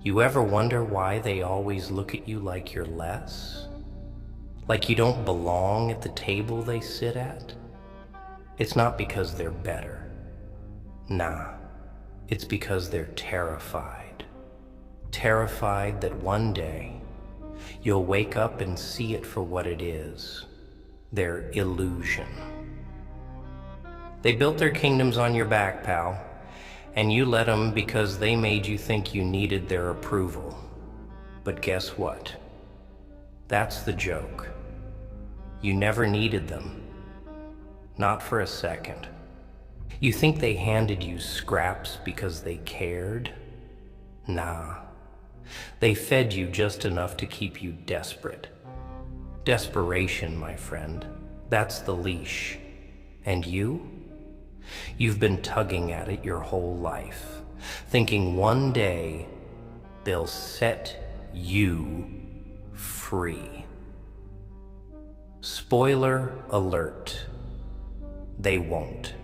You ever wonder why they always look at you like you're less? Like you don't belong at the table they sit at? It's not because they're better. Nah, it's because they're terrified. Terrified that one day you'll wake up and see it for what it is, their illusion. They built their kingdoms on your back, pal, and you let them because they made you think you needed their approval. But guess what? That's the joke. You never needed them. Not for a second. You think they handed you scraps because they cared? Nah. They fed you just enough to keep you desperate. Desperation, my friend. That's the leash. And you? You've been tugging at it your whole life, thinking one day they'll set you free. Spoiler alert, they won't.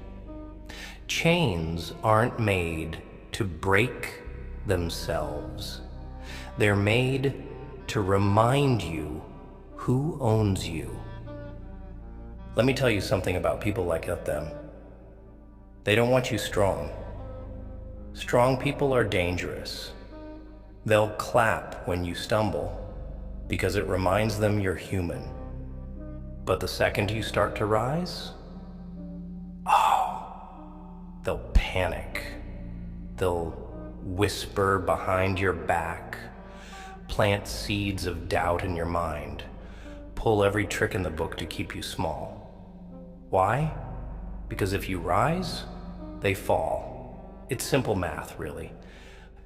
Chains aren't made to break themselves. They're made to remind you who owns you. Let me tell you something about people like them. They don't want you strong. Strong people are dangerous. They'll clap when you stumble because it reminds them you're human. But the second you start to rise, they'll panic. They'll whisper behind your back, plant seeds of doubt in your mind, pull every trick in the book to keep you small. Why? Because if you rise, they fall. It's simple math, really.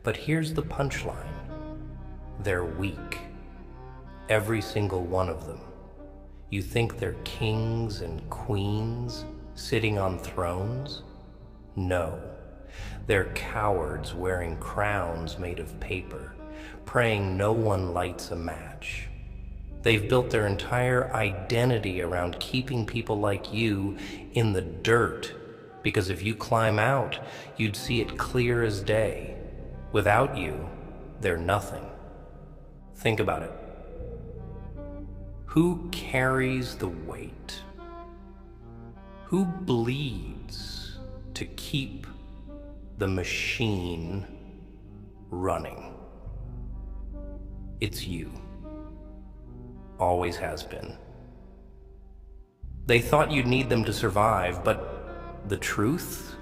But here's the punchline. They're weak. Every single one of them. You think they're kings and queens sitting on thrones? No. They're cowards wearing crowns made of paper, praying no one lights a match. They've built their entire identity around keeping people like you in the dirt, because if you climb out, you'd see it clear as day. Without you, they're nothing. Think about it. Who carries the weight? Who bleeds to keep the machine running? It's you. Always has been. They thought you'd need them to survive, but the truth?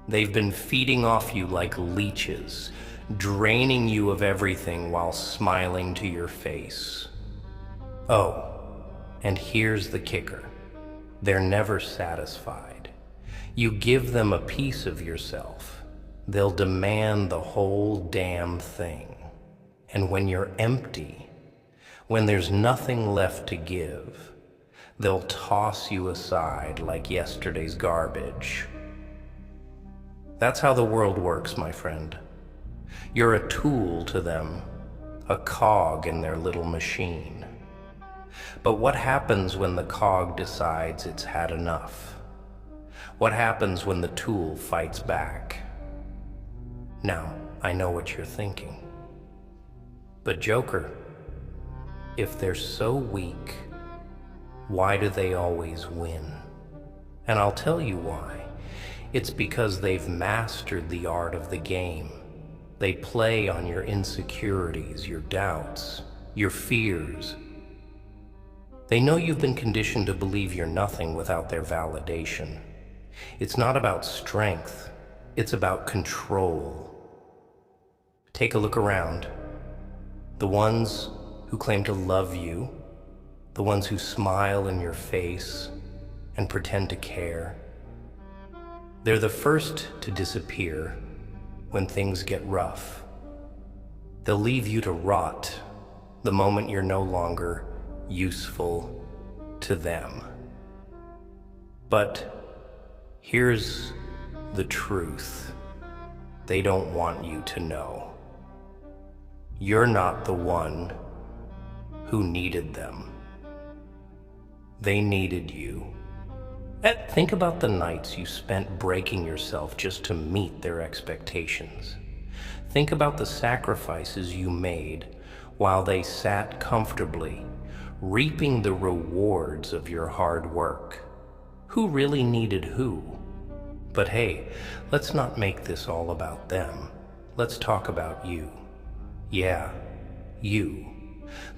They've been feeding off you like leeches, draining you of everything while smiling to your face. Oh, and here's the kicker. They're never satisfied. You give them a piece of yourself, they'll demand the whole damn thing. And when you're empty, when there's nothing left to give, they'll toss you aside like yesterday's garbage. That's how the world works, my friend. You're a tool to them, a cog in their little machine. But what happens when the cog decides it's had enough? What happens when the tool fights back? Now, I know what you're thinking. But Joker, if they're so weak, why do they always win? And I'll tell you why. It's because they've mastered the art of the game. They play on your insecurities, your doubts, your fears. They know you've been conditioned to believe you're nothing without their validation. It's not about strength, it's about control. Take a look around. The ones who claim to love you, the ones who smile in your face and pretend to care, they're the first to disappear when things get rough. They'll leave you to rot the moment you're no longer useful to them. But here's the truth. They don't want you to know. You're not the one who needed them. They needed you. Think about the nights you spent breaking yourself just to meet their expectations. Think about the sacrifices you made while they sat comfortably, reaping the rewards of your hard work. Who really needed who? But hey, let's not make this all about them. Let's talk about you. Yeah, you.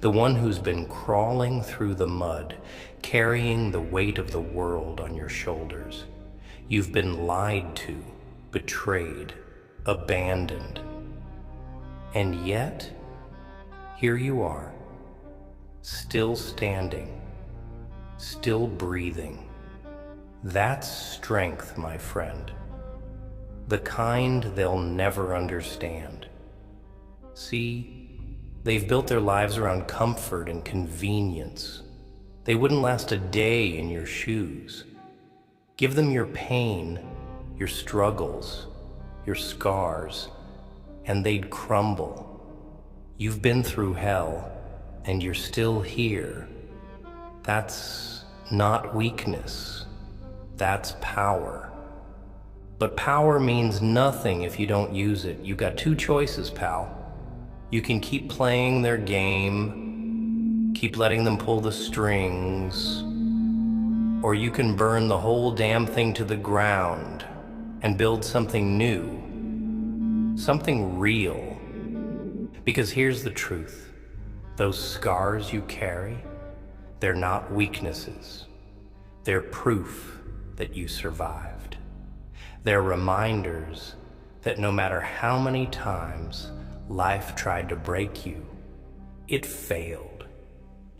The one who's been crawling through the mud, carrying the weight of the world on your shoulders. You've been lied to, betrayed, abandoned. And yet, here you are, still standing, still breathing. That's strength, my friend. The kind they'll never understand. See, they've built their lives around comfort and convenience. They wouldn't last a day in your shoes. Give them your pain, your struggles, your scars, and they'd crumble. You've been through hell, and you're still here. That's not weakness. That's power. But power means nothing if you don't use it. You got two choices, pal. You can keep playing their game, keep letting them pull the strings, or you can burn the whole damn thing to the ground and build something new, something real. Because here's the truth. Those scars you carry, they're not weaknesses. They're proof that you survived. They're reminders that no matter how many times life tried to break you, it failed.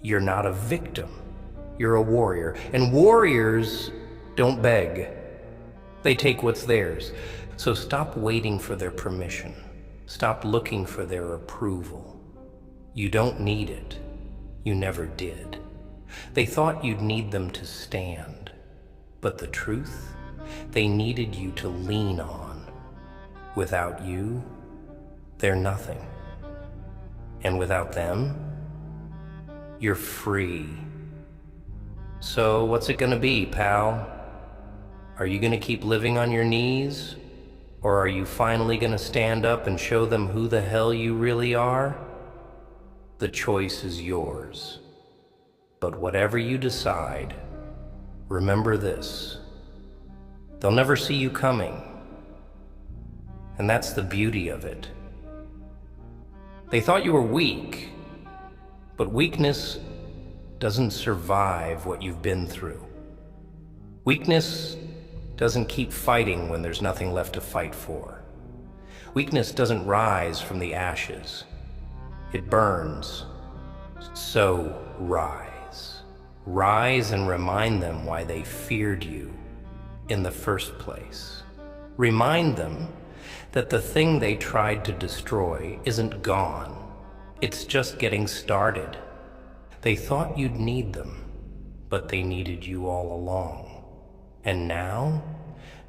You're not a victim. You're a warrior. And warriors don't beg. They take what's theirs. So stop waiting for their permission. Stop looking for their approval. You don't need it. You never did. They thought you'd need them to stand. But the truth, they needed you to lean on. Without you, they're nothing. And without them, you're free. So what's it gonna be, pal? Are you gonna keep living on your knees? Or are you finally gonna stand up and show them who the hell you really are? The choice is yours. But whatever you decide, remember this. They'll never see you coming. And that's the beauty of it. They thought you were weak, but weakness doesn't survive what you've been through. Weakness doesn't keep fighting when there's nothing left to fight for. Weakness doesn't rise from the ashes. It burns. So rise. Rise and remind them why they feared you in the first place. Remind them that the thing they tried to destroy isn't gone. It's just getting started. They thought you'd need them, but they needed you all along. And now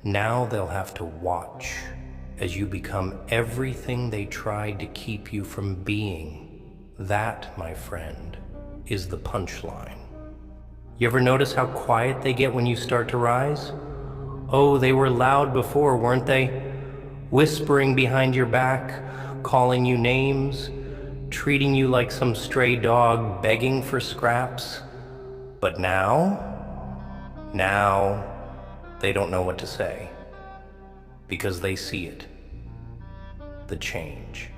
they'll have to watch as you become everything they tried to keep you from being. That, my friend, is the punchline. You ever notice how quiet they get when you start to rise? Oh, they were loud before, weren't they? Whispering behind your back, calling you names, treating you like some stray dog begging for scraps. But now they don't know what to say, because they see it, the change.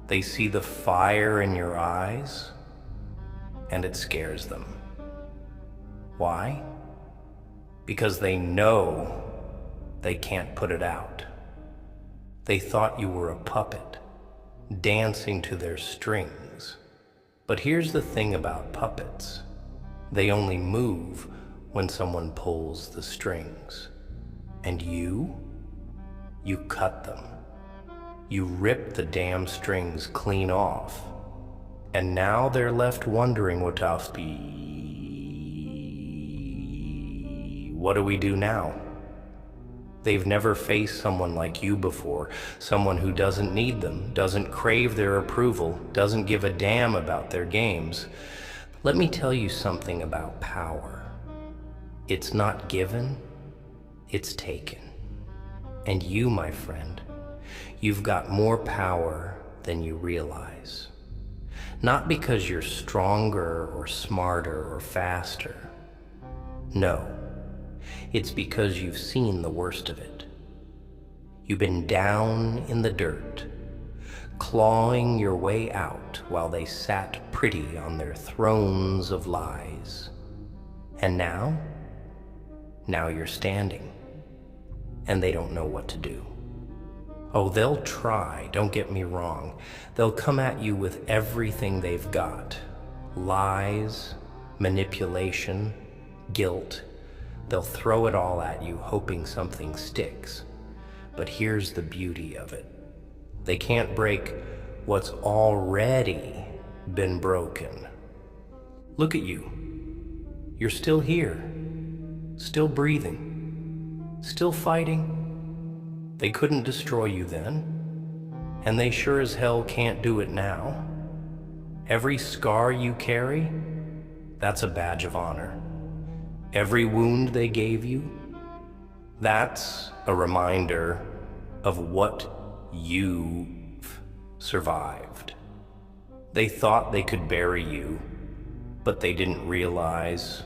They see the fire in your eyes, and it scares them. Why? Because they know they can't put it out. They thought you were a puppet, dancing to their strings. But here's the thing about puppets. They only move when someone pulls the strings. And you cut them. You rip the damn strings clean off. And now they're left wondering, Wotowski, what do we do now? They've never faced someone like you before, someone who doesn't need them, doesn't crave their approval, doesn't give a damn about their games. Let me tell you something about power. It's not given, it's taken. And you, my friend, You've got more power than you realize. Not because you're stronger or smarter or faster. No, it's because you've seen the worst of it. You've been down in the dirt, clawing your way out while they sat pretty on their thrones of lies. And now you're standing, and they don't know what to do. Oh, they'll try, don't get me wrong. They'll come at you with everything they've got. Lies, manipulation, guilt. They'll throw it all at you, hoping something sticks. But here's the beauty of it. They can't break what's already been broken. Look at you. You're still here, still breathing, still fighting. They couldn't destroy you then, and they sure as hell can't do it now. Every scar you carry, that's a badge of honor. Every wound they gave you, that's a reminder of what you've survived. They thought they could bury you, but they didn't realize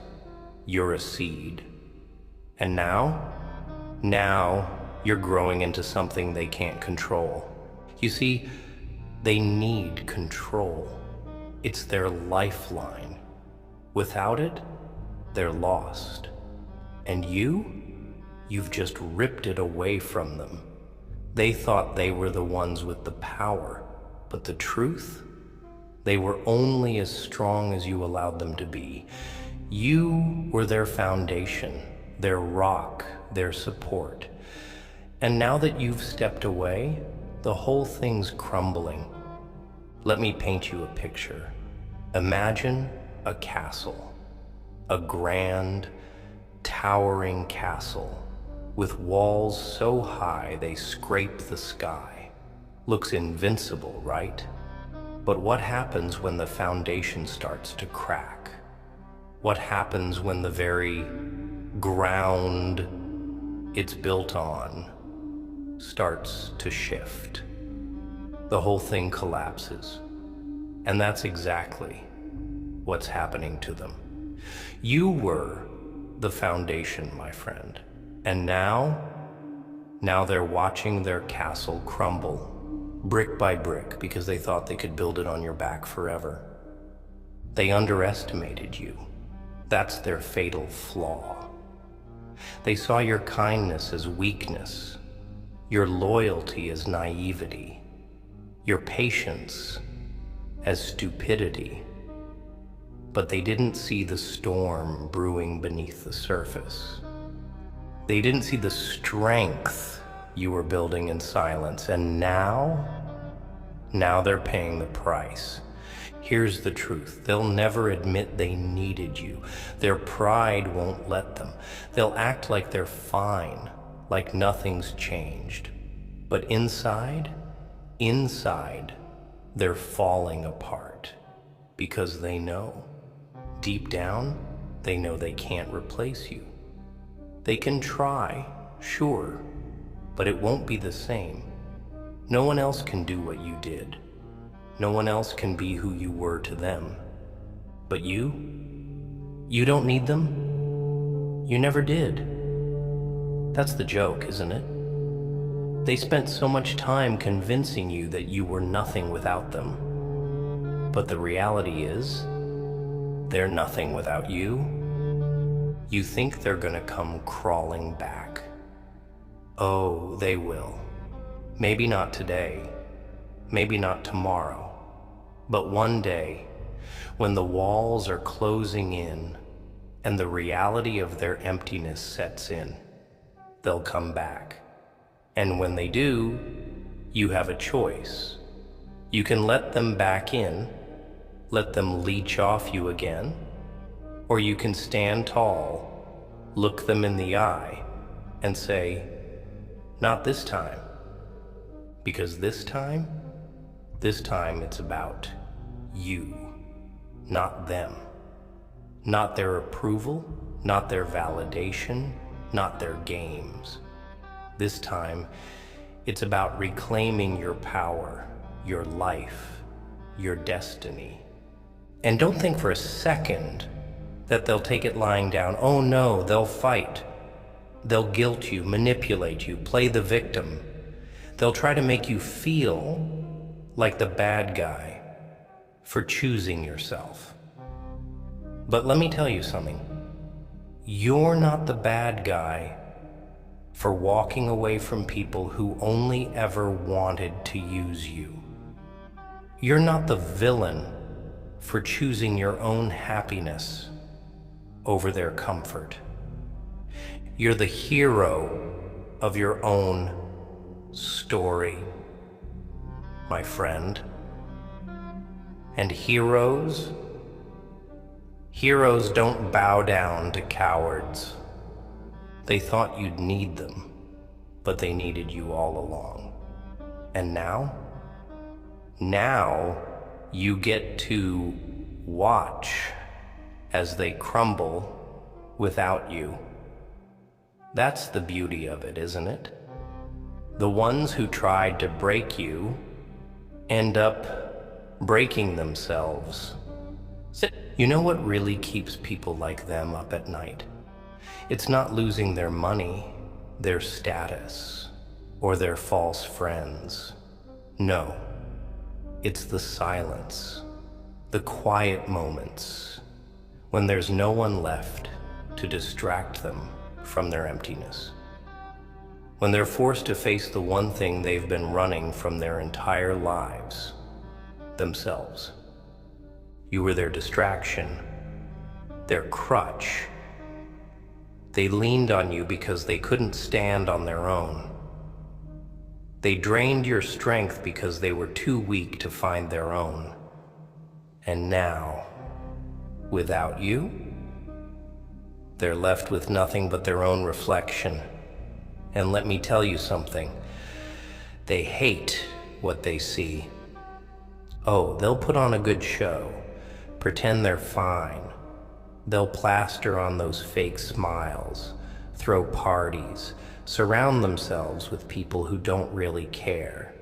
you're a seed. And now you're growing into something they can't control. You see, they need control. It's their lifeline. Without it, they're lost. And you've just ripped it away from them. They thought they were the ones with the power, but the truth? They were only as strong as you allowed them to be. You were their foundation, their rock, their support. And now that you've stepped away, the whole thing's crumbling. Let me paint you a picture. Imagine a castle, a grand, towering castle with walls so high they scrape the sky. Looks invincible, right? But what happens when the foundation starts to crack? What happens when the very ground it's built on starts to shift? The whole thing collapses. And that's exactly what's happening to them. You were the foundation, my friend. And now they're watching their castle crumble, brick by brick, because they thought they could build it on your back forever. They underestimated you. That's their fatal flaw. They saw your kindness as weakness, your loyalty as naivety, your patience as stupidity. But they didn't see the storm brewing beneath the surface. They didn't see the strength you were building in silence, and now they're paying the price. Here's the truth. They'll never admit they needed you. Their pride won't let them. They'll act like they're fine, like nothing's changed. But inside, they're falling apart because they know. Deep down, they know they can't replace you. They can try, sure, but it won't be the same. No one else can do what you did. No one else can be who you were to them. But you don't need them. You never did. That's the joke, isn't it? They spent so much time convincing you that you were nothing without them. But the reality is, they're nothing without you. You think they're gonna come crawling back. Oh, they will. Maybe not today, maybe not tomorrow, but one day, when the walls are closing in and the reality of their emptiness sets in, they'll come back. And when they do, you have a choice. You can let them back in, let them leech off you again, or you can stand tall, look them in the eye, and say, not this time. Because this time it's about you, not them. Not their approval, not their validation, not their games. This time, It's about reclaiming your power, your life, your destiny. And don't think for a second that they'll take it lying down. Oh no, they'll fight. They'll guilt you, manipulate you, play the victim. They'll try to make you feel like the bad guy for choosing yourself. But let me tell you something. You're not the bad guy for walking away from people who only ever wanted to use you. You're not the villain for choosing your own happiness over their comfort. You're the hero of your own story, my friend. And heroes don't bow down to cowards. They thought you'd need them, but they needed you all along. And now you get to watch as they crumble without you. That's the beauty of it, isn't it? The ones who tried to break you end up breaking themselves. You know what really keeps people like them up at night? It's not losing their money, their status, or their false friends. No, it's the silence, the quiet moments, when there's no one left to distract them from their emptiness. When they're forced to face the one thing they've been running from their entire lives, themselves. You were their distraction, their crutch. They leaned on you because they couldn't stand on their own. They drained your strength because they were too weak to find their own. And now, without you, they're left with nothing but their own reflection. And let me tell you something, they hate what they see. Oh, they'll put on a good show, pretend they're fine. They'll plaster on those fake smiles, throw parties, surround themselves with people who don't really care.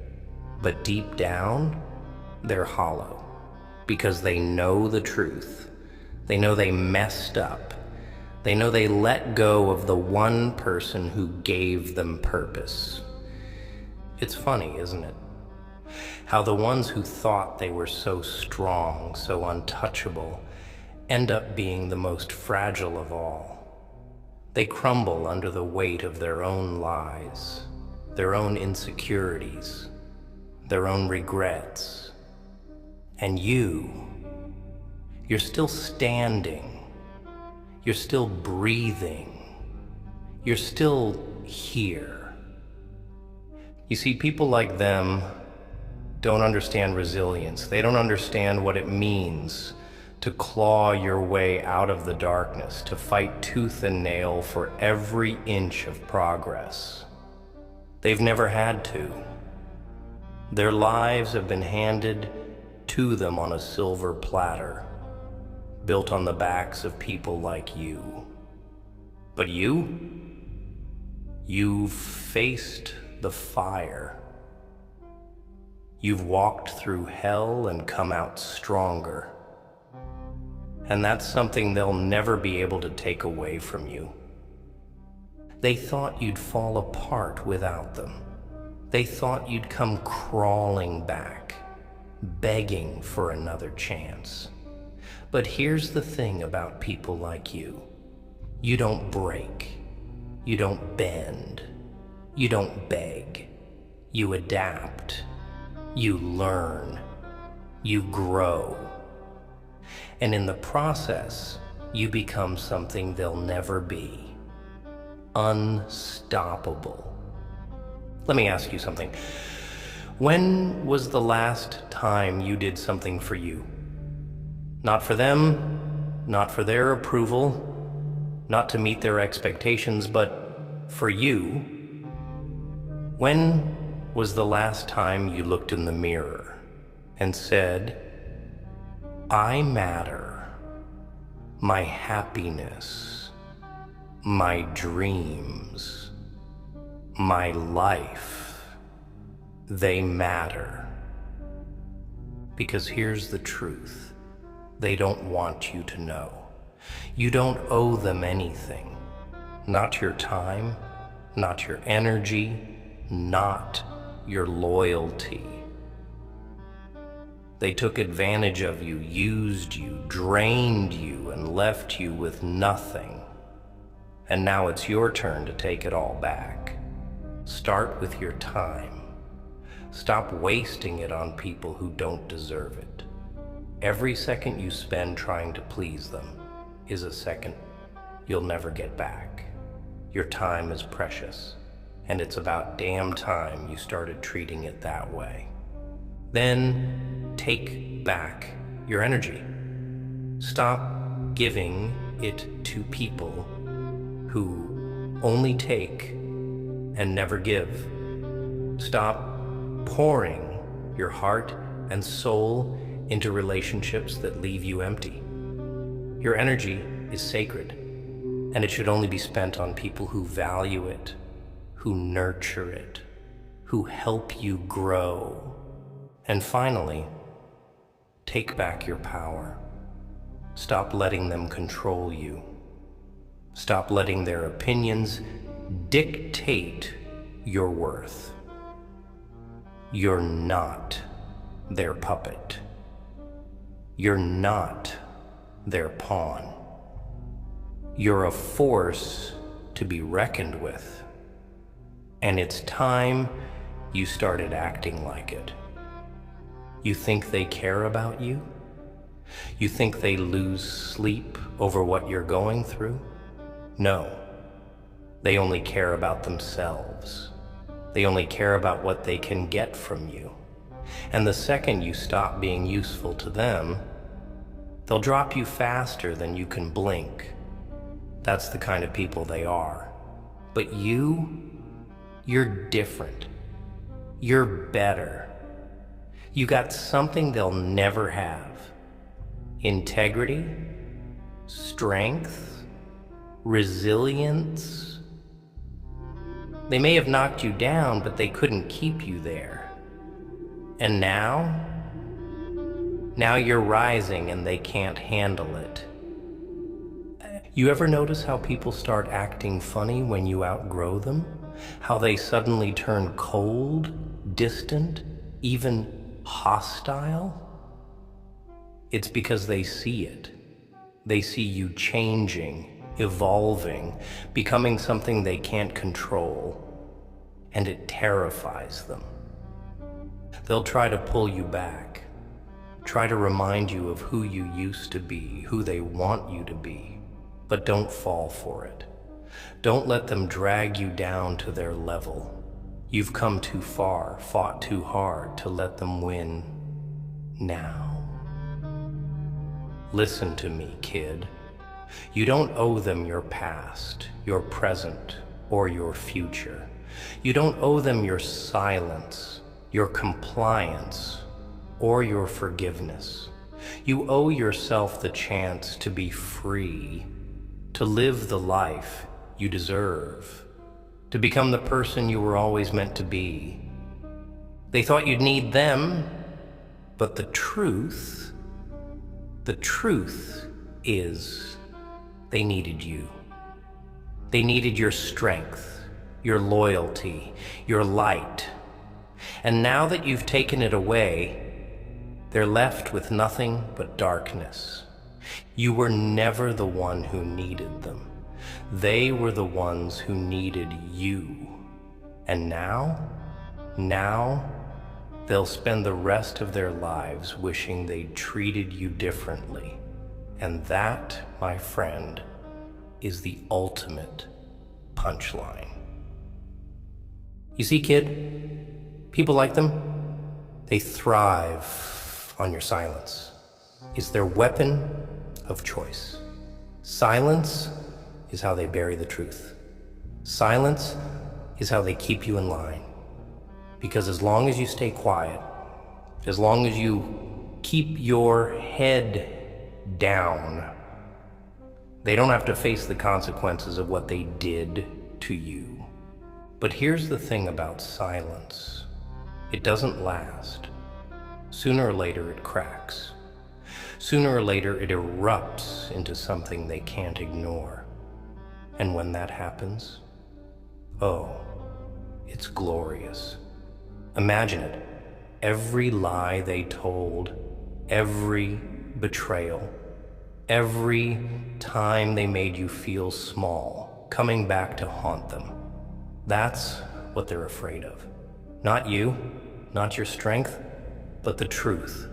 But deep down, they're hollow, because they know the truth. They know they messed up. They know they let go of the one person who gave them purpose. It's funny, isn't it? How the ones who thought they were so strong, so untouchable, end up being the most fragile of all. They crumble under the weight of their own lies, their own insecurities, their own regrets. And you're still standing. You're still breathing. You're still here. You see, people like them don't understand resilience. They don't understand what it means to claw your way out of the darkness, to fight tooth and nail for every inch of progress. They've never had to. Their lives have been handed to them on a silver platter, built on the backs of people like you. But you've faced the fire. You've walked through hell and come out stronger. And that's something they'll never be able to take away from you. They thought you'd fall apart without them. They thought you'd come crawling back, begging for another chance. But here's the thing about people like you. You don't break. You don't bend. You don't beg. You adapt. You learn. You grow. And in the process, you become something they'll never be. Unstoppable. Let me ask you something. When was the last time you did something for you? Not for them, not for their approval, not to meet their expectations, but for you. When was the last time you looked in the mirror and said, I matter, my happiness, my dreams, my life They matter. Because here's the truth. They don't want you to know. You don't owe them anything. Not your time, not your energy, not your loyalty. They took advantage of you, used you, drained you, and left you with nothing. And now it's your turn to take it all back. Start with your time. Stop wasting it on people who don't deserve it. Every second you spend trying to please them is a second you'll never get back. Your time is precious, and it's about damn time you started treating it that way. Then take back your energy. Stop giving it to people who only take and never give. Stop pouring your heart and soul into relationships that leave you empty. Your energy is sacred, and it should only be spent on people who value it, who nurture it, who help you grow. And finally, take back your power. Stop letting them control you. Stop letting their opinions dictate your worth. You're not their puppet. You're not their pawn. You're a force to be reckoned with. And it's time you started acting like it. You think they care about you? You think they lose sleep over what you're going through? No. They only care about themselves. They only care about what they can get from you. And the second you stop being useful to them, they'll drop you faster than you can blink. That's the kind of people they are. But you're different. You're better. You got something they'll never have. Integrity, strength, resilience. They may have knocked you down, but they couldn't keep you there. And now you're rising and they can't handle it. You ever notice how people start acting funny when you outgrow them? How they suddenly turn cold, distant, even hostile? It's because they see it. They see you changing, evolving, becoming something they can't control, and it terrifies them. They'll try to pull you back, try to remind you of who you used to be, who they want you to be, but don't fall for it. Don't let them drag you down to their level. You've come too far, fought too hard to let them win now. Listen to me, kid. You don't owe them your past, your present, or your future. You don't owe them your silence, your compliance, or your forgiveness. You owe yourself the chance to be free, to live the life you deserve, to become the person you were always meant to be. They thought you'd need them, but the truth is they needed you. They needed your strength, your loyalty, your light. And now that you've taken it away, they're left with nothing but darkness. You were never the one who needed them. They were the ones who needed you. And now they'll spend the rest of their lives wishing they'd treated you differently. And that, my friend, is the ultimate punchline. You see, kid, people like them, they thrive on your silence. It's their weapon of choice. Silence is how they bury the truth. Silence is how they keep you in line. Because as long as you stay quiet, as long as you keep your head down, they don't have to face the consequences of what they did to you. But here's the thing about silence. It doesn't last. Sooner or later it cracks. Sooner or later it erupts into something they can't ignore. And when that happens, oh, it's glorious. Imagine it. Every lie they told, every betrayal, every time they made you feel small, coming back to haunt them. That's what they're afraid of. Not you, not your strength, but the truth.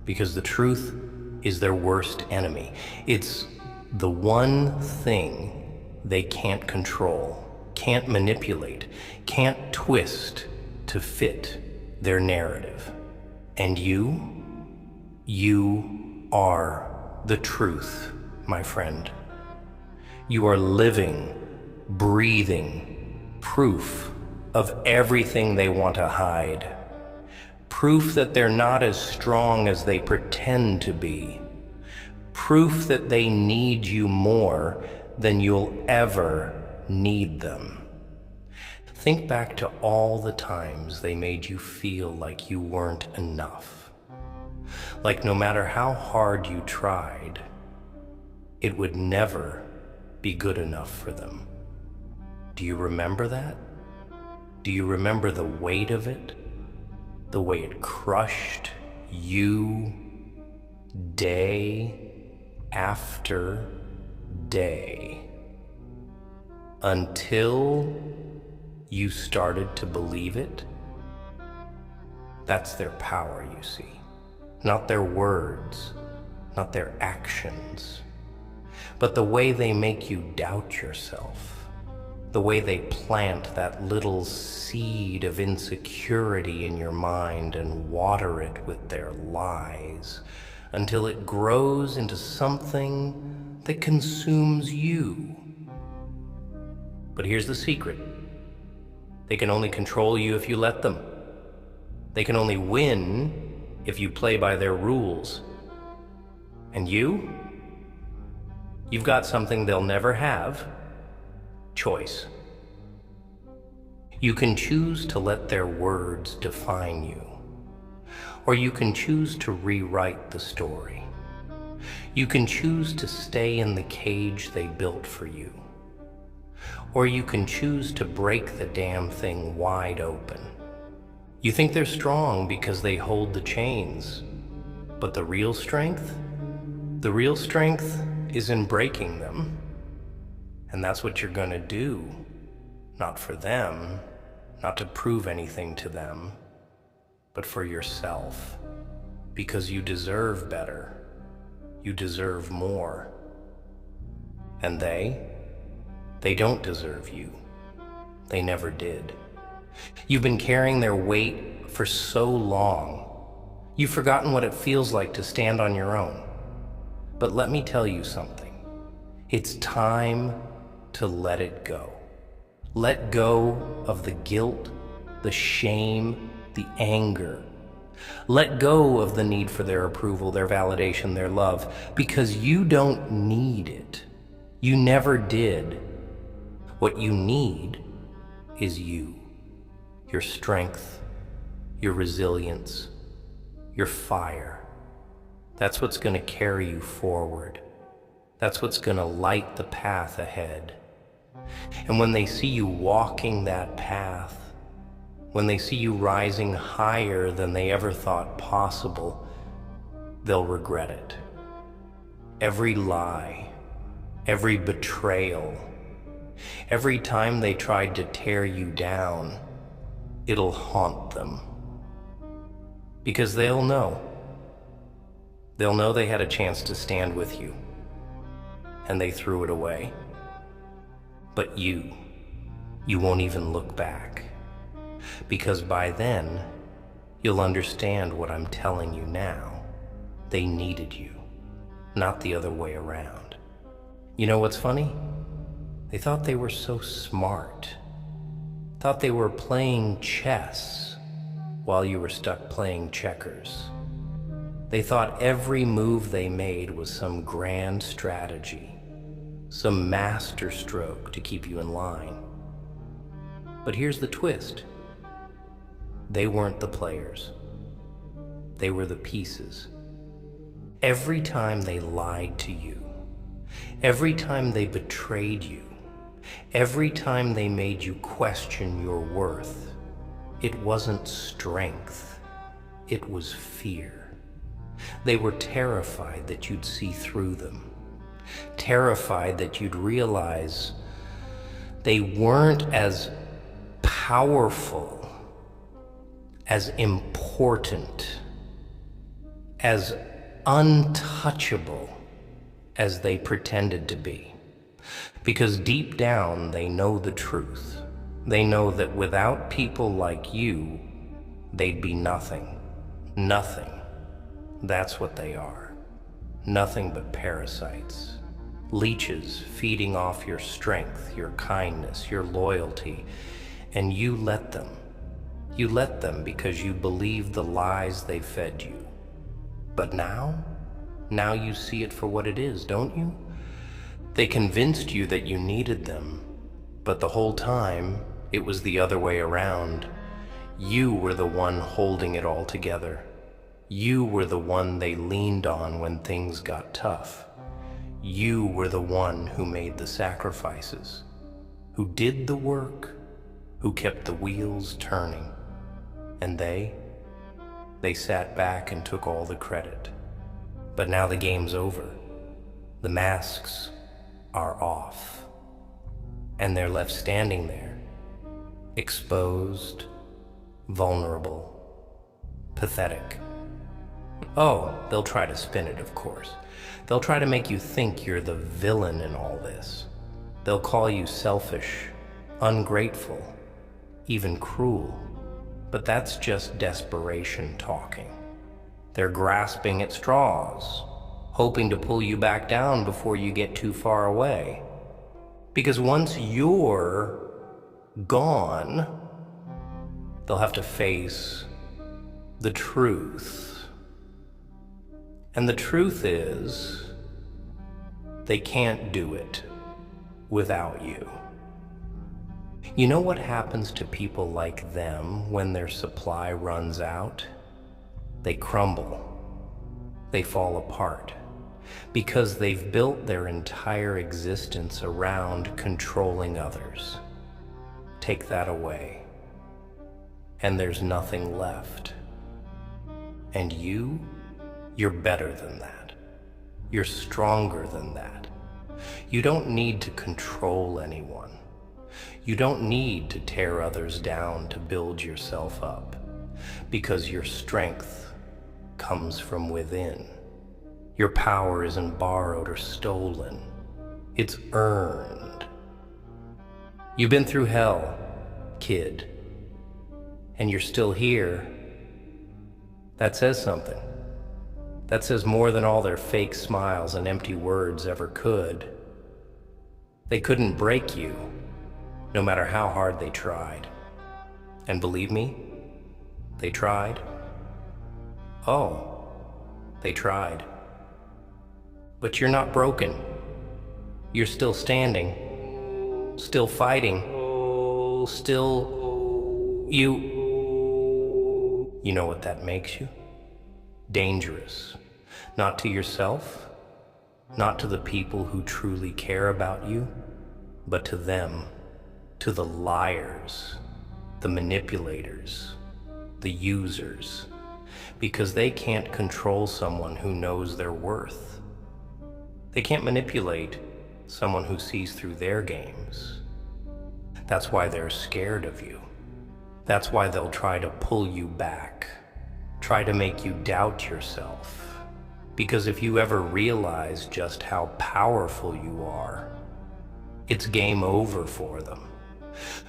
Because the truth is their worst enemy. It's the one thing they can't control, can't manipulate, can't twist to fit their narrative. And you are the truth, my friend. You are living, breathing proof of everything they want to hide. Proof that they're not as strong as they pretend to be. Proof that they need you more than you'll ever need them. Think back to all the times they made you feel like you weren't enough. Like no matter how hard you tried, it would never be good enough for them. Do you remember that? Do you remember the weight of it? The way it crushed you day after day, until you started to believe it? That's their power, you see. Not their words, not their actions, but the way they make you doubt yourself, the way they plant that little seed of insecurity in your mind and water it with their lies until it grows into something that consumes you. But here's the secret. They can only control you if you let them. They can only win if you play by their rules. And you've got something they'll never have: choice. You can choose to let their words define you, or you can choose to rewrite the story. You can choose to stay in the cage they built for you, or you can choose to break the damn thing wide open. You think they're strong because they hold the chains, but the real strength is in breaking them. And that's what you're gonna do. Not for them, not to prove anything to them, but for yourself. Because you deserve better. You deserve more. And they don't deserve you. They never did. You've been carrying their weight for so long. You've forgotten what it feels like to stand on your own. But let me tell you something. It's time to let it go. Let go of the guilt, the shame, the anger. Let go of the need for their approval, their validation, their love, because you don't need it. You never did. What you need is you. Your strength, your resilience, your fire. That's what's going to carry you forward. That's what's going to light the path ahead. And when they see you walking that path, when they see you rising higher than they ever thought possible, they'll regret it. Every lie, every betrayal, every time they tried to tear you down, it'll haunt them. Because they'll know. They'll know they had a chance to stand with you, and they threw it away. But you won't even look back. Because by then, you'll understand what I'm telling you now. They needed you, not the other way around. You know what's funny? They thought they were so smart. Thought they were playing chess while you were stuck playing checkers. They thought every move they made was some grand strategy, some master stroke to keep you in line. But here's the twist. They weren't the players. They were the pieces. Every time they lied to you, every time they betrayed you, every time they made you question your worth, it wasn't strength, it was fear. They were terrified that you'd see through them, terrified that you'd realize they weren't as powerful, as important, as untouchable as they pretended to be. Because deep down, they know the truth. They know that without people like you, they'd be nothing. Nothing. That's what they are. Nothing but parasites. Leeches feeding off your strength, your kindness, your loyalty, and you let them. You let them because you believe the lies they fed you. But now you see it for what it is, don't you? They convinced you that you needed them, but the whole time it was the other way around. You were the one holding it all together. You were the one they leaned on when things got tough. You were the one who made the sacrifices, who did the work, who kept the wheels turning. And they sat back and took all the credit. But now the game's over. The masks are off. And they're left standing there, exposed, vulnerable, pathetic. Oh, they'll try to spin it, of course. They'll try to make you think you're the villain in all this. They'll call you selfish, ungrateful, even cruel. But that's just desperation talking. They're grasping at straws, hoping to pull you back down before you get too far away. Because once you're gone, they'll have to face the truth. And the truth is, they can't do it without you. You know what happens to people like them when their supply runs out? They crumble. They fall apart. Because they've built their entire existence around controlling others. Take that away, and there's nothing left. And you're better than that. You're stronger than that. You don't need to control anyone. You don't need to tear others down to build yourself up, because your strength comes from within. Your power isn't borrowed or stolen. It's earned. You've been through hell, kid, and you're still here. That says something. That says more than all their fake smiles and empty words ever could. They couldn't break you, no matter how hard they tried. And believe me, they tried. Oh, they tried. But you're not broken. You're still standing, still fighting, still you. You know what that makes you? Dangerous. Not to yourself, not to the people who truly care about you, but to them, to the liars, the manipulators, the users, because they can't control someone who knows their worth. They can't manipulate someone who sees through their games. That's why they're scared of you. That's why they'll try to pull you back, try to make you doubt yourself. Because if you ever realize just how powerful you are, it's game over for them.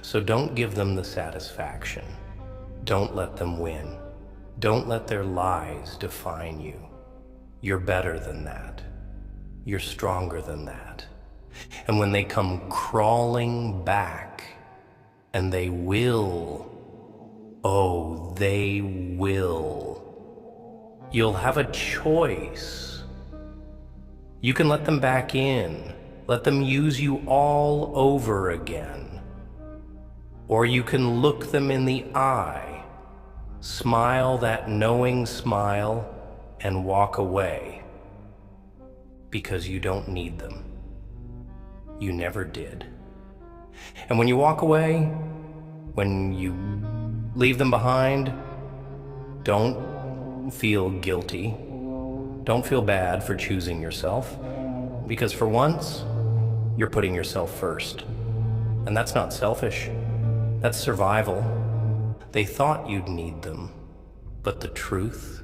So don't give them the satisfaction. Don't let them win. Don't let their lies define you. You're better than that. You're stronger than that. And when they come crawling back, and they will, oh, they will, you'll have a choice. You can let them back in, let them use you all over again. Or you can look them in the eye Smile that knowing smile and walk away, because you don't need them. You never did. And when you walk away, when you leave them behind, don't feel guilty. Don't feel bad for choosing yourself, because for once, you're putting yourself first. And that's not selfish. That's survival. They thought you'd need them, but the truth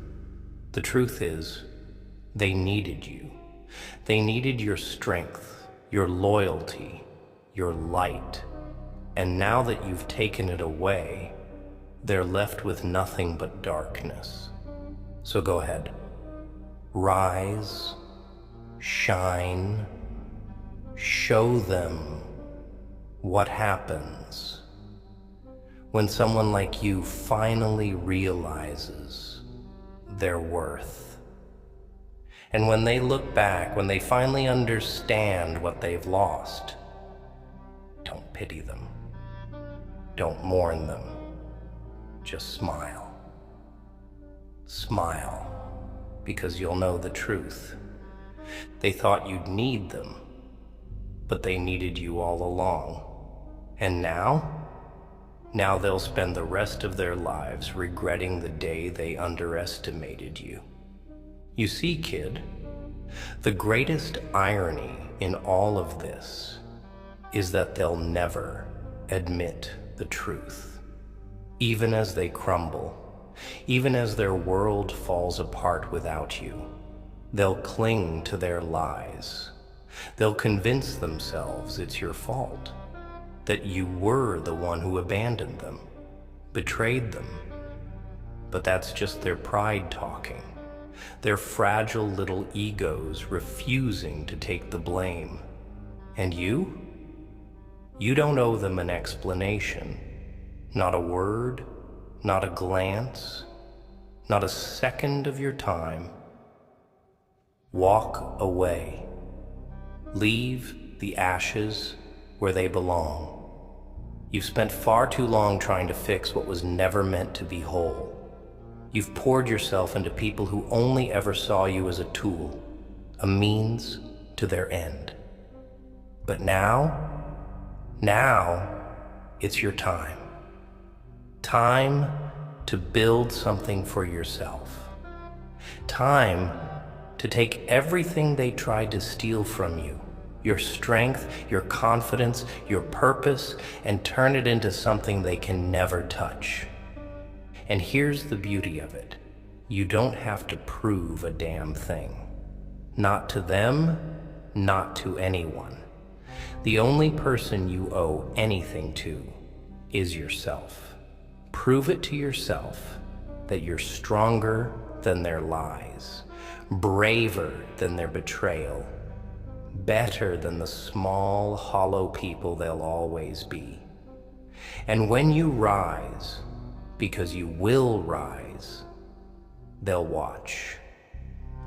is, they needed you. They needed your strength, your loyalty, your light. And now that you've taken it away, they're left with nothing but darkness. So go ahead. Rise, shine, show them what happens when someone like you finally realizes their worth. And when they look back, when they finally understand what they've lost, don't pity them. Don't mourn them. Just smile. Smile, because you'll know the truth. They thought you'd need them, but they needed you all along. And now they'll spend the rest of their lives regretting the day they underestimated you. You see, kid, the greatest irony in all of this is that they'll never admit the truth. Even as they crumble, even as their world falls apart without you, they'll cling to their lies. They'll convince themselves it's your fault, that you were the one who abandoned them, betrayed them. But that's just their pride talking, their fragile little egos refusing to take the blame. And you don't owe them an explanation. Not a word, not a glance, not a second of your time. Walk away. Leave the ashes where they belong. You've spent far too long trying to fix what was never meant to be whole. You've poured yourself into people who only ever saw you as a tool, a means to their end. But now it's your time. Time to build something for yourself. Time to take everything they tried to steal from you, your strength, your confidence, your purpose, and turn it into something they can never touch. And here's the beauty of it. You don't have to prove a damn thing. Not to them, not to anyone. The only person you owe anything to is yourself. Prove it to yourself that you're stronger than their lies, braver than their betrayal, better than the small, hollow people they'll always be. And when you rise, because you will rise, they'll watch.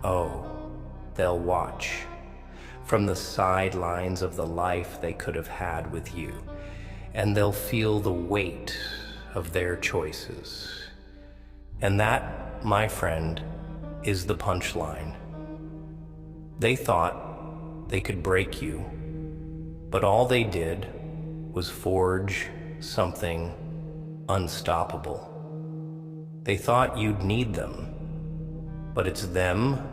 Oh, they'll watch from the sidelines of the life they could have had with you, and they'll feel the weight of their choices. And that, my friend, is the punchline. They thought they could break you, but all they did was forge something unstoppable. They thought you'd need them, but it's them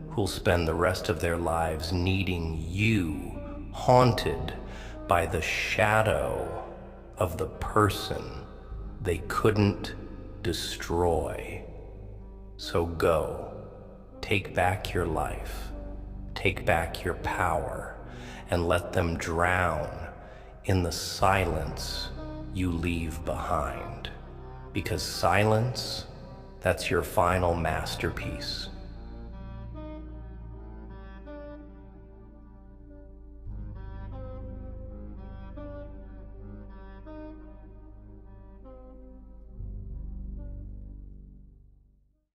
who'll spend the rest of their lives needing you, haunted by the shadow of the person they couldn't destroy. So go, take back your life, take back your power, and let them drown in the silence you leave behind. Because silence, that's your final masterpiece.